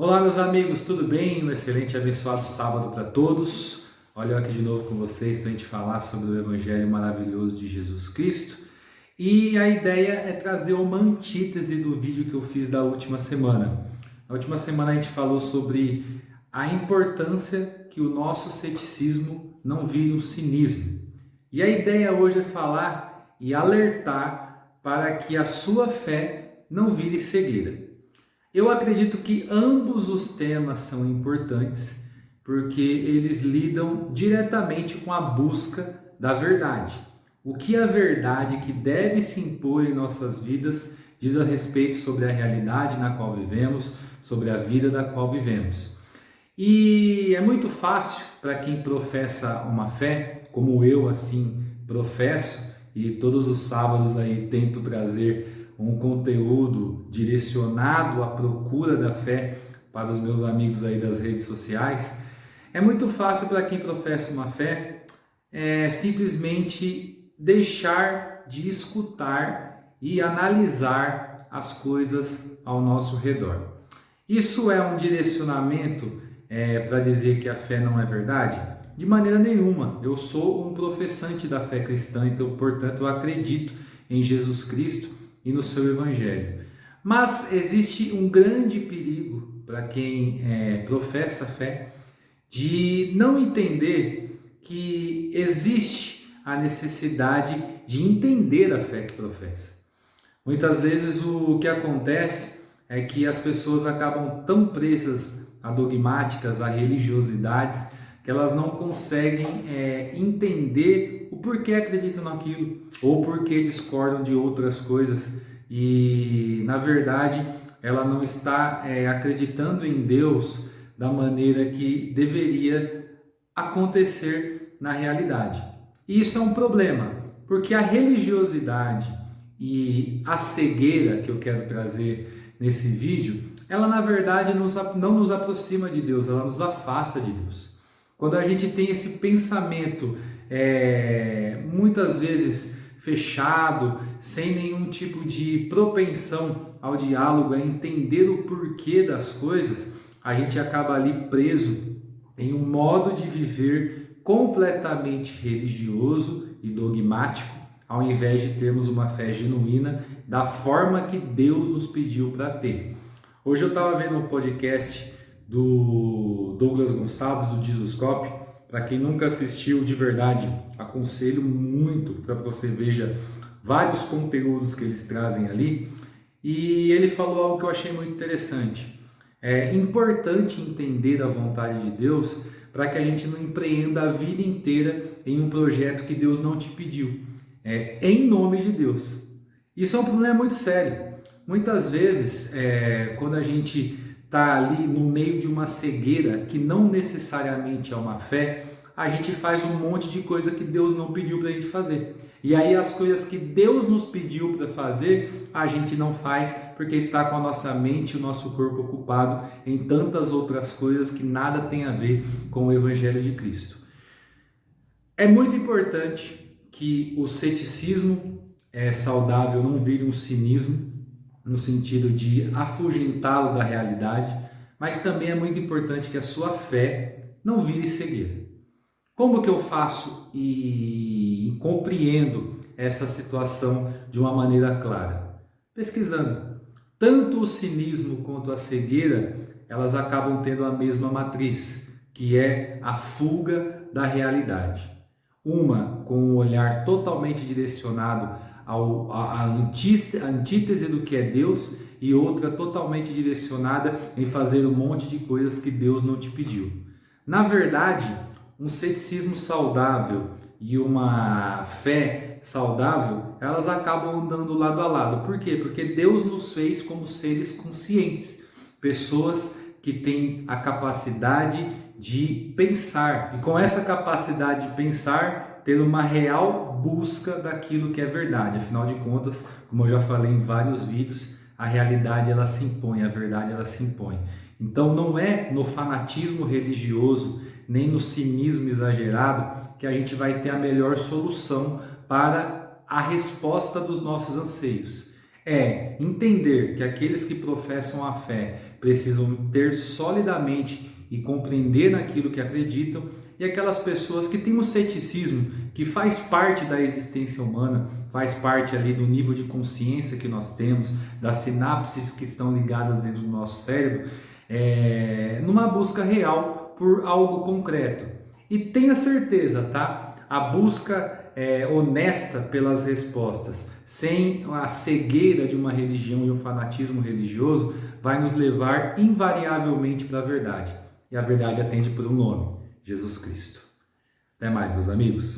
Olá, meus amigos, tudo bem? Um excelente e abençoado sábado para todos. Olha eu aqui de novo com vocês para a gente falar sobre o Evangelho maravilhoso de Jesus Cristo. E a ideia é trazer uma antítese do vídeo que eu fiz da última semana. Na última semana a gente falou sobre a importância que o nosso ceticismo não vire um cinismo. E a ideia hoje é falar e alertar para que a sua fé não vire cegueira. Eu acredito que ambos os temas são importantes, porque eles lidam diretamente com a busca da verdade. O que a verdade que deve se impor em nossas vidas diz a respeito sobre a realidade na qual vivemos, sobre a vida da qual vivemos. E é muito fácil para quem professa uma fé, como eu assim professo, e todos os sábados aí tento trazer um conteúdo direcionado à procura da fé para os meus amigos aí das redes sociais. É muito fácil para quem professa uma fé simplesmente deixar de escutar e analisar as coisas ao nosso redor. Isso é um direcionamento para dizer que a fé não é verdade? De maneira nenhuma. Eu sou um professante da fé cristã, então, portanto, eu acredito em Jesus Cristo e no seu Evangelho. Mas existe um grande perigo para quem professa fé de não entender que existe a necessidade de entender a fé que professa. Muitas vezes o que acontece é que as pessoas acabam tão presas a dogmáticas, a religiosidades, que elas não conseguem entender o porquê acreditam naquilo ou porquê discordam de outras coisas e, na verdade, ela não está acreditando em Deus da maneira que deveria acontecer na realidade. E isso é um problema, porque a religiosidade e a cegueira que eu quero trazer nesse vídeo, ela na verdade não nos aproxima de Deus, ela nos afasta de Deus. Quando a gente tem esse pensamento muitas vezes fechado, sem nenhum tipo de propensão ao diálogo, a entender o porquê das coisas, a gente acaba ali preso em um modo de viver completamente religioso e dogmático, ao invés de termos uma fé genuína da forma que Deus nos pediu para ter. Hoje eu estava vendo um podcast do Douglas Gonçalves, do Jesuscope. Para quem nunca assistiu, de verdade, aconselho muito para que você veja vários conteúdos que eles trazem ali. E ele falou algo que eu achei muito interessante. É importante entender a vontade de Deus para que a gente não empreenda a vida inteira em um projeto que Deus não te pediu. Em nome de Deus. Isso é um problema muito sério. Muitas vezes, quando a gente está ali no meio de uma cegueira que não necessariamente é uma fé, a gente faz um monte de coisa que Deus não pediu para a gente fazer. E aí as coisas que Deus nos pediu para fazer, a gente não faz porque está com a nossa mente e o nosso corpo ocupado em tantas outras coisas que nada tem a ver com o Evangelho de Cristo. É muito importante que o ceticismo saudável não vire um cinismo, no sentido de afugentá-lo da realidade, mas também é muito importante que a sua fé não vire cegueira. Como que eu faço e compreendo essa situação de uma maneira clara? Pesquisando. Tanto o cinismo quanto a cegueira, elas acabam tendo a mesma matriz, que é a fuga da realidade. Uma com um olhar totalmente direcionado a antítese do que é Deus, e outra totalmente direcionada em fazer um monte de coisas que Deus não te pediu. Na verdade, um ceticismo saudável e uma fé saudável, elas acabam andando lado a lado. Por quê? Porque Deus nos fez como seres conscientes, pessoas que têm a capacidade de pensar, e com essa capacidade de pensar, ter uma real busca daquilo que é verdade. Afinal de contas, como eu já falei em vários vídeos, a realidade ela se impõe, a verdade ela se impõe. Então não é no fanatismo religioso, nem no cinismo exagerado, que a gente vai ter a melhor solução para a resposta dos nossos anseios. É entender que aqueles que professam a fé precisam ter solidamente e compreender naquilo que acreditam, e aquelas pessoas que têm um ceticismo que faz parte da existência humana, faz parte ali do nível de consciência que nós temos, das sinapses que estão ligadas dentro do nosso cérebro, numa busca real por algo concreto. E tenha certeza, tá? A busca honesta pelas respostas, sem a cegueira de uma religião e o fanatismo religioso, vai nos levar invariavelmente para a verdade. E a verdade atende por um nome: Jesus Cristo. Até mais, meus amigos.